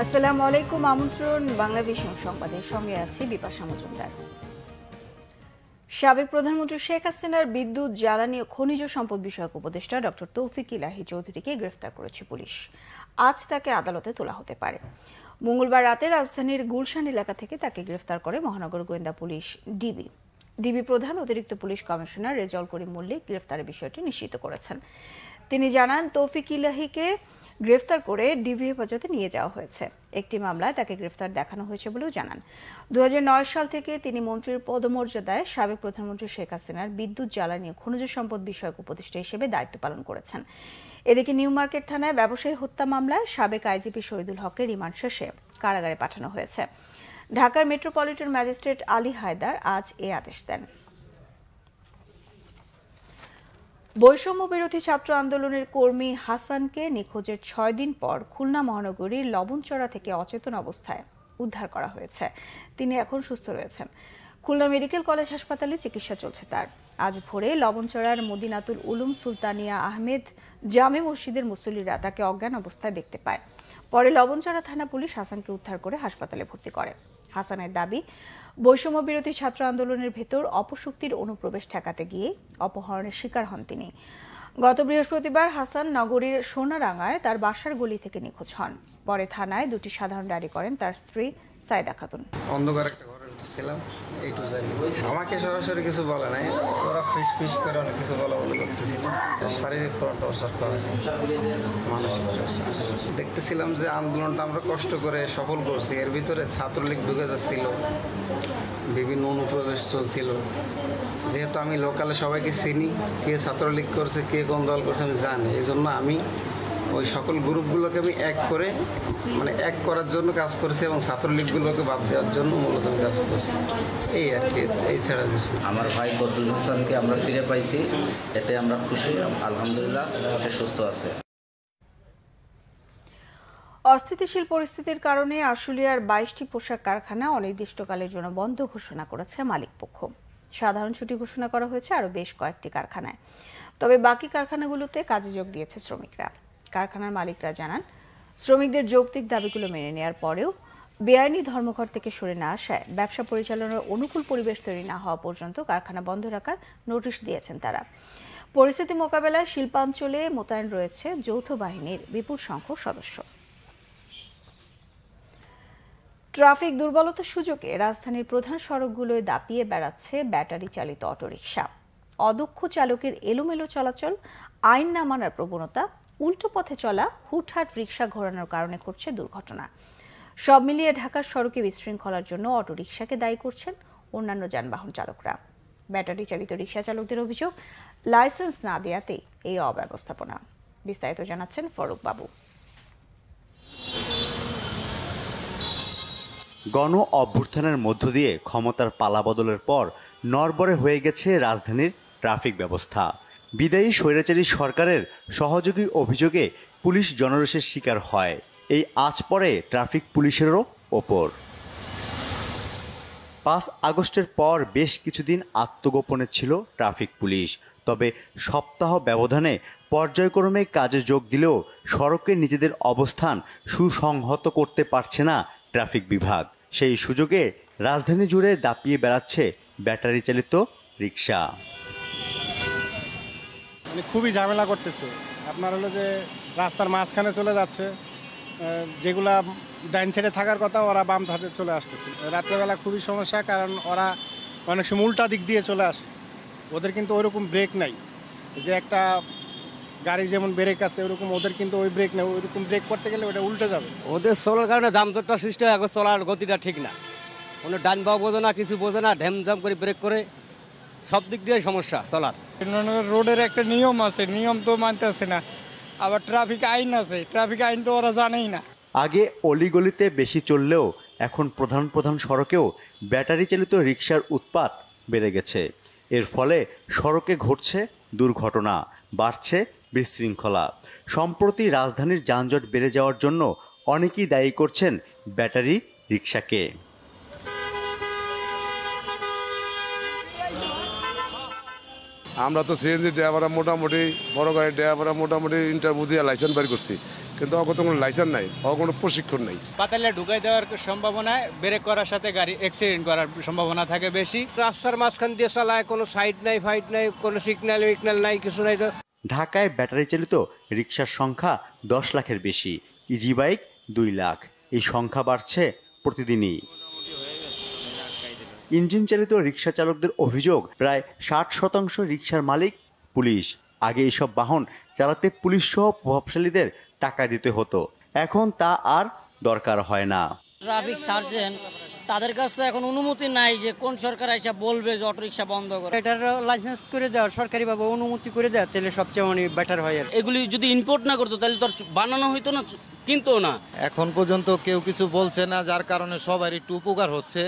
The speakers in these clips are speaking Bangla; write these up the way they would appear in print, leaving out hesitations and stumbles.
আসসালামু আলাইকুম। আমন্ত্রণ বাংলাদেশ সংবাদের সঙ্গে আছি বিপাশা মজুমদার। সাবেক প্রধানমন্ত্রী শেখ হাসিনার বিদ্যুৎ, জ্বালানি ও খনিজ সম্পদ বিষয়ক উপদেষ্টা ডক্টর তৌফিক ইলাহি চৌধুরীকে গ্রেফতার করেছে পুলিশ। আজ তাকে আদালতে তোলা হতে পারে। মঙ্গলবার রাতে রাজধানীর গুলশান এলাকা থেকে তাকে গ্রেফতার করে মহানগর গোয়েন্দা পুলিশ ডিবি প্রধান অতিরিক্ত পুলিশ কমিশনার রেজাউল করিম মল্লিক গ্রেফতারের বিষয়টি নিশ্চিত করেছেন। তিনি জানান, তৌফিক ইলাহিকে গ্রেফতার করে ডিবি হেফাজতে নিয়ে যাওয়া হয়েছে। একটি মামলায় তাকে গ্রেফতার দেখানো হয়েছে বলেও জানান। 2009 সাল থেকে তিনি মন্ত্রীর পদমর্যাদায় সাবেক প্রধানমন্ত্রী শেখ হাসিনার বিদ্যুৎ, জ্বালানি ও খনিজ সম্পদ বিষয়ক উপদেষ্টা হিসেবে দায়িত্ব পালন করেছেন। এদিকে নিউ মার্কেট থানায় ব্যবসায়ী হত্যা মামলায় সাবেক আইজিপি শহীদুল হককে রিমান্ড শেষে কারাগারে পাঠানো হয়েছে। ঢাকার মেট্রোপলিটন ম্যাজিস্ট্রেট আলী হায়দার আজ এ আদেশ দেন। বৈষম্য বিরোধী ছাত্র আন্দোলনের কর্মী হাসানকে নিখোঁজের 6 দিন পর খুলনা মহানগরীর লবণচড়া থেকে অচেতন অবস্থায় উদ্ধার করা হয়েছে। তিনি এখন সুস্থ রয়েছেন। খুলনা মেডিকেল কলেজ হাসপাতালে চিকিৎসা চলছে তার। আজ ভোরে লবণচড়ার মদিনাতুল উলুম সুলতানিয়া আহমেদ জামে মসজিদের মুসল্লিরা তাকে অজ্ঞান অবস্থায় দেখতে পায়। পরে লবণচড়া থানা পুলিশ হাসানকে উদ্ধার করে হাসপাতালে ভর্তি করে। হাসানের দাবি, বৈষম্য বিরোধী ছাত্র আন্দোলনের ভেতর অপশক্তির অনুপ্রবেশ ঠেকাতে গিয়ে অপহরণের শিকার হন তিনি। গত বৃহস্পতিবার হাসান নগরীর সোনারাঙ্গায় তার বাসার গলি থেকে নিখোঁজ হন। পরে থানায় 2টি সাধারণ ডায়েরি করেন তার স্ত্রী সাইদা খাতুন। অন্ধকার একটা ঘরে ছিলাম, এইটু জানি আমাকে সরাসরি কিছু বলে নাই, ওরা ফিস করে অনেক কিছু বলা বলে করতেছিল। শারীরিক কোনো টর্চার করে, মানসিক টর্চার। দেখতেছিলাম যে আন্দোলনটা আমরা কষ্ট করে সফল করছি, এর ভিতরে ছাত্রলীগ ঢুকে যাচ্ছিল, বিভিন্ন অনুপ্রবেশ চলছিল। যেহেতু আমি লোকালে সবাইকে চিনি, কে ছাত্রলীগ করছে, কে কোন দল করছে আমি জানি, এই জন্য আমি ওই সকল গ্রুপগুলোকে আমি এক করার জন্য কাজ করছি এবং ছাত্রলীগগুলোকে বাদ দেওয়ার জন্য মূলত আমি কাজ করছি। এই আর কি, এই ছাড়া কিছু। আমার ভাই বদরুল হাসানকে আমরা ফিরে পাইছি, এতে আমরা খুশি, আলহামদুলিল্লাহ সে সুস্থ আছে। অস্থিতিশীল পরিস্থিতির কারণে আশুলিয়ার 22টি পোশাক কারখানা অনির্দিষ্টকালের জন্য বন্ধ ঘোষণা করেছে মালিকপক্ষ। সাধারণ ছুটি ঘোষণা করা হয়েছে আরও বেশ কয়েকটি কারখানায়। তবে বাকি কারখানাগুলোতে কাজে যোগ দিয়েছে শ্রমিকরা। কারখানার মালিকরা জানান, শ্রমিকদের যৌক্তিক দাবিগুলো মেনে নেওয়ার পরেও বেআইনি ধর্মঘট থেকে সরে না আসায় ব্যবসা পরিচালনার অনুকূল পরিবেশ তৈরি না হওয়া পর্যন্ত কারখানা বন্ধ রাখার নোটিশ দিয়েছেন তারা। পরিস্থিতি মোকাবেলায় শিল্পাঞ্চলে মোতায়েন রয়েছে যৌথ বাহিনীর বিপুল সংখ্যক সদস্য। ট্রাফিক দুর্বলতার সুযোগে রাজধানীর প্রধান সড়কগুলোয় দাপিয়ে বেড়াচ্ছে ব্যাটারি চালিত অটোরিকশা। অদক্ষ চালকের এলোমেলো চলাচল, আইন না মানার প্রবণতা, উল্টো পথে চলা হুটহাট রিকশা ঘোরানোর কারণে ঘটছে দুর্ঘটনা। সব মিলিয়ে ঢাকার সড়কে বিশৃঙ্খলার জন্য অটোরিকশাকে দায়ী করছেন অন্যান্য যানবাহন চালকরা। ব্যাটারি চালিত রিকশা চালকদের অভিযোগ, লাইসেন্স না দেওয়াতেই এই অব্যবস্থাপনা। বিস্তারিত জানাচ্ছেন ফারুক বাবু। গণ অভ্যুত্থানের মধ্য দিয়ে ক্ষমতার পালাবদলের পর নড়বড়ে হয়ে গেছে রাজধানীর ট্রাফিক ব্যবস্থা। বিদায়ী স্বৈরাচারী সরকারের সহযোগী অভিযোগে পুলিশ জনরোষের শিকার হয়। এই আঁচ পড়ে ট্রাফিক পুলিশেরও ওপর। 5 আগস্টের পর বেশ কিছুদিন আত্মগোপনে ছিল ট্রাফিক পুলিশ। তবে সপ্তাহ ব্যবধানে পর্যায়ক্রমে কাজে যোগ দিলেও সড়কে নিজেদের অবস্থান সুসংহত করতে পারছে না ট্রাফিক বিভাগ। সেই সুযোগে রাজধানী জুড়ে দাপিয়ে বেড়াচ্ছে ব্যাটারি চালিত রিকশা। খুবই ঝামেলা করতেছে। আপনার হলো যে রাস্তার মাঝখানে চলে যাচ্ছে, যেগুলা ডাইন সাইডে থাকার কথা ওরা বাম সাইডে চলে আসতেছে। রাত্রেবেলা খুবই সমস্যা, কারণ ওরা অনেক সময় উল্টা দিক দিয়ে চলে আসে। ওদের কিন্তু ওইরকম ব্রেক নাই, যে একটা গাড়ি যেমন ব্রেক আছে ওরকম ওদের কিন্তু ওই ব্রেক নেই। ওইরকম ব্রেক করতে গেলে ওটা উল্টে যাবে। ওদের চলার কারণে যানজটটা সৃষ্টি হয়, চলার গতিটা ঠিক না। কোনো ডান বা বোঝে না, কিছু বোঝে না, ঢ্যামঝাম করে ব্রেক করে, সব দিক দিয়ে সমস্যা চলার। রোডের একটা নিয়ম আছে, নিয়ম তো মানতেছে না। আবার ট্রাফিক আইন আছে, ট্রাফিক আইন তো ওরা জানেই না। আগে অলিগলিতে বেশি চললেও এখন প্রধান প্রধান সড়কেও ব্যাটারি চালিত রিকশার উৎপাত বেড়ে গেছে। এর ফলে সড়কে ঘটছে দুর্ঘটনা, বাড়ছে বিশৃঙ্খলা। সম্প্রতি রাজধানীর যানজট বেড়ে যাওয়ার জন্য অনেকেই দায়ী করছেন ব্যাটারি রিকশাকে। আমরা তো সিএনজি ড্রাইভাররা মোটামুটি বড় গাড়ির ড্রাইভাররা মোটামুটি ইন্টারভিউ দিয়ে লাইসেন্স বের করছি, কিন্তু অগত কোনো লাইসেন্স নাই, কোনো প্রশিক্ষণ নাই। পাতালে ঢুকাই দেওয়ার সম্ভাবনা, ব্রেক করার সাথে গাড়ি অ্যাক্সিডেন্ট করার সম্ভাবনা থাকে বেশি। রাস্তার মাঝখান দিয়ে চালায়, কোনো সাইড নাই, ফাইট নাই, কোনো সিগন্যাল নাই, কিছু নাই। ঢাকায় ব্যাটারি চালিত রিকশার সংখ্যা 10 লাখের বেশি, ইজি বাইক 2 লাখ। এই সংখ্যা বাড়ছে প্রতিদিনই। ইঞ্জিন চালিত রিকশা চালকদের অভিযোগ, প্রায় 60% রিকশার মালিক পুলিশ। আগে এইসব বাহন চালাতে পুলিশ সহ প্রভাবশালীদের টাকা দিতে হতো, এখন তা আর দরকার হয় না। ট্রাফিক সার্জেন্ট তাদের কাছে এখন অনুমতি নাই যে কোন সরকার এসে বলবে যে অটোরিকশা বন্ধ করে। এটার লাইসেন্স করে দেওয়া, সরকারিভাবে অনুমতি করে দেওয়া, তাহলে সবচেয়ে বেটার হয়। এগুলি যদি ইম্পোর্ট না করতো তাহলে তো বানানো হইতো না, কিনতো না। এখন পর্যন্ত কেউ কিছু বলছে না, যার কারণে সবার একটু উপকার হচ্ছে।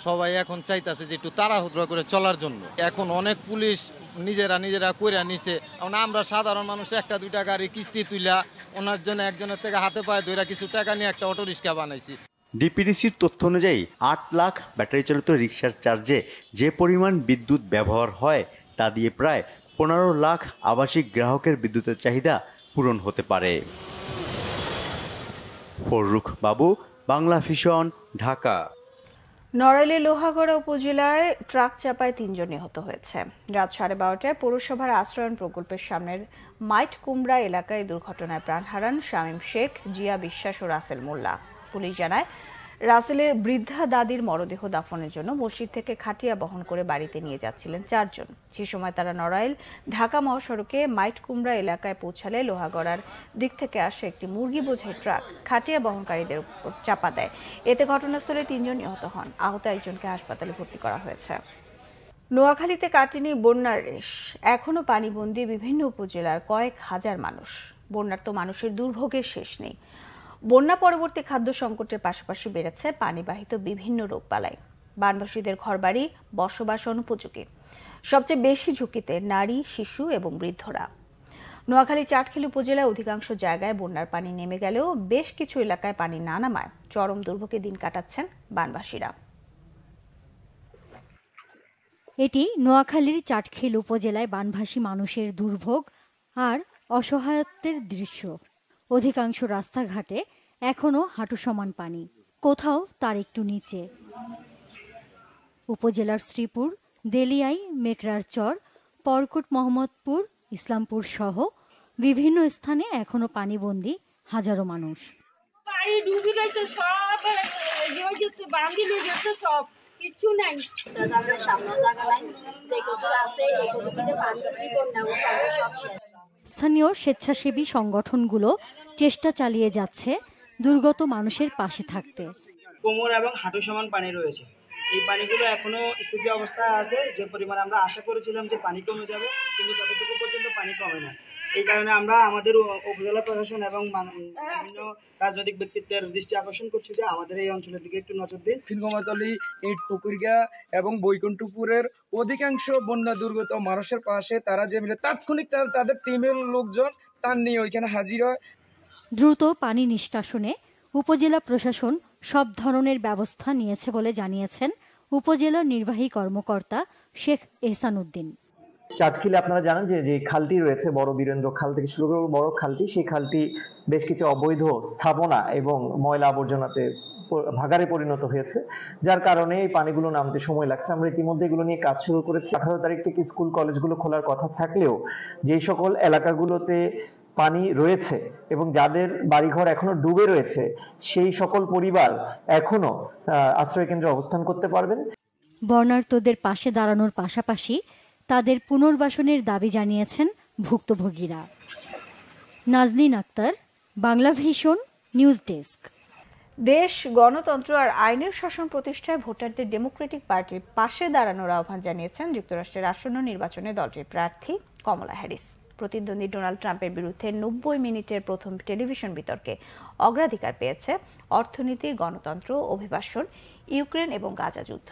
সবাই এখন চাইতেছে যে একটু তাড়াহুড়া করে চলার জন্য। এখন অনেক পুলিশ নিজেরা কইরা নিছে। আমরা সাধারণ মানুষ 1-2টা গাড়ি কিস্তি তুইলা ওনার জন্য একজনের থেকে হাতে পায়ে ধরে কিছু টাকা নিয়ে একটা অটো রিক্সা বানাইছি। ডিপিডিসির তথ্য অনুযায়ী 8 লাখ ব্যাটারি চালিত রিকশার চার্জে যে পরিমাণ বিদ্যুৎ ব্যবহার হয় তা দিয়ে প্রায় 15 লাখ আবাসিক গ্রাহকের বিদ্যুতের চাহিদা পূরণ হতে পারে। ফররুখ বাবু, বাংলা ভিশন, ঢাকা। নড়াইলের লোহাগড়া উপজেলায় ট্রাক চাপায় 3 জন নিহত হয়েছে। রাত 12:30টায় পৌরসভার আশ্রয়ণ প্রকল্পের সামনের মাইট কুমড়া এলাকায় দুর্ঘটনায় প্রাণ হারান শামীম শেখ, জিয়া বিশ্বাস ও রাসেল মোল্লা। পুলিশ জানায়, রাসেলের বৃদ্ধা দাদির মরদেহ দাফনের জন্য মসজিদ থেকে খাটিয়া বহন করে বাড়িতে নিয়ে যাচ্ছিলেন 4 জন। সে সময় তারা নড়াইল ঢাকা মহাসড়কে মাইট কুমড়া এলাকায় পৌঁছালে লোহাগড়ার দিক থেকে আসে একটি মুরগি বোঝাই ট্রাক খাটিয়া বহনকারীদের উপর চাপা দেয়। এতে ঘটনাস্থলে 3 জন নিহত হন। আহত একজনকে হাসপাতালে ভর্তি করা হয়েছে। নোয়াখালীতে কাটেনি বন্যার রেশ, এখনো পানিবন্দী বিভিন্ন উপজেলার কয়েক হাজার মানুষ। বন্যার্ত মানুষের দুর্ভোগের শেষ নেই। বন্যা পরবর্তী খাদ্য সংকটের পাশাপাশি বেড়েছে পানিবাহিত বিভিন্ন রোগবালাই। বানবাসীদের ঘরবাড়ি বসবাস অনুপযোগী। সবচেয়ে বেশি ঝুঁকিতে নারী, শিশু এবং বৃদ্ধরা। নোয়াখালী চাটখিল উপজেলায় অধিকাংশ জায়গায় বন্যার পানি নেমে গেলেও বেশ কিছু এলাকায় পানি না নামায় চরম দুর্ভোগে দিন কাটাচ্ছেন বানবাসীরা। এটি নোয়াখালীর চাটখিল উপজেলায় বানভাসী মানুষের দুর্ভোগ আর অসহায়ত্বের দৃশ্য। অধিকাংশ রাস্তাঘাটে এখনো হাঁটু সমান পানি, কোথাও তার একটু নিচে। উপজেলার শ্রীপুর, দেলিয়াই, মেকরার চর, পরকুট, মোহাম্মদপুর, ইসলামপুর সহ বিভিন্ন স্থানে এখনো পানিবন্দী হাজারো মানুষ। স্থানীয় স্বেচ্ছাসেবী সংগঠনগুলো চেষ্টা চালিয়ে যাচ্ছে দুর্গত মানুষের পাশে থাকতে। কোমর এবং হাঁটু সমান পানি রয়েছে। এই পানিগুলো এখনো স্থিতি অবস্থায় আছে। যে পরিমাণ আমরা আশা করেছিলাম যে পানি কমে যাবে, কিন্তু ততটুকু পর্যন্ত পানি কমে না। এই কারণে আমরা আমাদের উপজেলা প্রশাসন এবং বিভিন্ন রাজনৈতিক ব্যক্তিত্বের দৃষ্টি আকর্ষণ করছি যে আমাদের এই অঞ্চলের দিকে একটু নজর দিন। খিলগামাতলী, ইট পুকুরিয়া এবং বৈকুণ্ঠপুরের অধিকাংশ বন্যা দুর্গত মানুষের পাশে তারা যে মিলে তাৎক্ষণিক তাদের টিমের লোকজন তার নিয়ে ওইখানে হাজির হয়। দ্রুত পানি নিষ্কাশনে উপজেলা প্রশাসন সব ধরনের ব্যবস্থা নিয়েছে বলে জানিয়েছেন উপজেলা নির্বাহী কর্মকর্তা শেখ এহসান উদ্দিন। চাটখিলে আপনারা জানেন যে খালটি রয়েছে, বড় বীরেন্দ্র খাল থেকে শুরু করে বড় খালটি, সেই খালটি বেশ কিছু অবৈধ স্থাপনা এবং ময়লা আবর্জনাতে ভাগাড়ে পরিণত হয়েছে, যার কারণে এই পানিগুলো নামতে সময় লাগছে। আমরা ইতিমধ্যে এগুলো নিয়ে কাজ শুরু করেছি। 18 তারিখ থেকে স্কুল কলেজগুলো খোলার কথা থাকলেও যেই সকল এলাকাগুলোতে পানি রয়েছে এবং যাদের বাড়িঘর এখনো ডুবে রয়েছে, সেই সকল পরিবার এখনো আশ্রয় কেন্দ্রে অবস্থান করতে পারবেন। বন্যার্তদের পাশে দাঁড়ানোর পাশাপাশি তাদের পুনর্বাসনের দাবি জানিয়েছেন ভুক্তভোগীরা। Naznin Akter, Bangla vision, news desk. দেশ, গণতন্ত্র আর আইনের শাসন প্রতিষ্ঠায় ভোটারদের ডেমোক্রেটিক পার্টির পাশে দাঁড়ানোর আহ্বান জানিয়েছেন যুক্তরাষ্ট্রের আসন্ন নির্বাচনে দলটির প্রার্থী কমলা হ্যারিস। প্রতিদ্বন্দ্বী ডোনাল্ড ট্রাম্পের বিরুদ্ধে 90 মিনিটের প্রথম টেলিভিশন বিতর্কে অগ্রাধিকার পেয়েছে অর্থনীতি, গণতন্ত্র, অভিবাসন, ইউক্রেন এবং গাজা যুদ্ধ।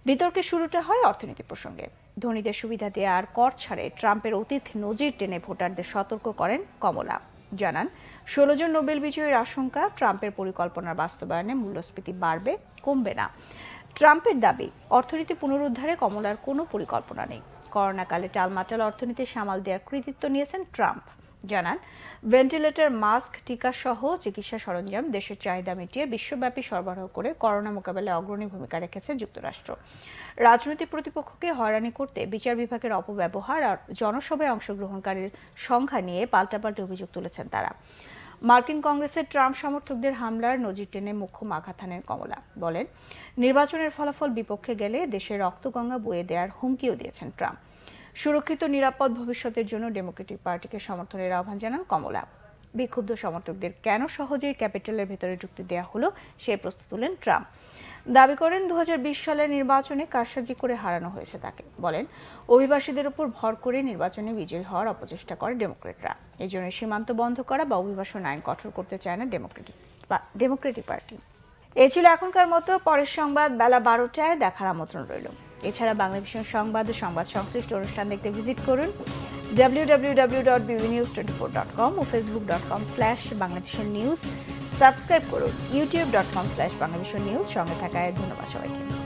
বিতর্কের শুরুটা হয় অর্থনীতি প্রসঙ্গে। ধনীদের সুবিধা দেয়া আর কর ছাড়ে ট্রাম্পের অতীত নজির টেনে ভোটারদের সতর্ক করেন কমলা। জানান, 16 জন নোবেল বিজয়ীর আশঙ্কা, ট্রাম্পের পরিকল্পনার বাস্তবায়নে মূল্যস্ফীতি বাড়বে, কমবে না। ট্রাম্পের দাবি, অর্থনীতি পুনরুদ্ধারে কমলার কোনো পরিকল্পনা নেই। করোনাকালে টালমাটাল অর্থনীতি সামাল দেওয়ার কৃতিত্ব নিয়েছেন ট্রাম্প। জানান, ভেন্টিলেটর, মাস্ক, টিকা সহ চিকিৎসা সরঞ্জাম দেশের চাহিদা মিটিয়ে বিশ্বব্যাপী সরবরাহ করে করোনা মোকাবেলায় অগ্রণী ভূমিকা রেখেছে যুক্তরাষ্ট্র। রাজনৈতিক প্রতিপক্ষকে হয়রানি করতে বিচার বিভাগের অপব্যবহার আর জনসভায় অংশগ্রহণকারীর সংখ্যা নিয়ে পাল্টাপাল্টি অভিযোগ তুলেছেন তারা। মার্কিন কংগ্রেসের ট্রাম্প সমর্থকদের হামলার নজির টেনে মুখ্য মাথা টানেন কমলা। বলেন, নির্বাচনের ফলাফল বিপক্ষে গেলে দেশের রক্তগঙ্গা বয়ে দেওয়ার হুমকিও দিয়েছেন ট্রাম্প। সুরক্ষিত নিরাপদ ভবিষ্যতের জন্য ডেমোক্রেটিক পার্টিকে সমর্থনের আহ্বান জানান কমলা। বিক্ষুব্ধ সমর্থকদের কেন সহজেই ক্যাপিটালের ভেতরে ঢুকতে দেওয়া হলো সেই প্রশ্ন তুলেন ট্রাম্প। দাবি করেন 2020 সালের নির্বাচনে কারসাজি করে হারানো হয়েছে তাকে। বলেন, অভিবাসীদের উপর ভর করে নির্বাচনে বিজয়ী হওয়ার অপচেষ্টা করে ডেমোক্রেটরা। এই জন্য সীমান্ত বন্ধ করা বা অভিবাসন আইন কঠোর করতে চায় না ডেমোক্রেটিক পার্টি। এ ছিল এখনকার মতো। পরের সংবাদ বেলা 12টায় দেখার আমন্ত্রণ রইল। এছাড়া বাংলাভিশন সংবাদ ও সংবাদ সংশ্লিষ্ট অনুষ্ঠান দেখতে ভিজিট করুন www.bbnews24.com ও facebook.com/banglavishnnews। সাবস্ক্রাইব করুন youtube.com/banglavishnnews। সঙ্গে থাকায় ধন্যবাদ সবাইকে।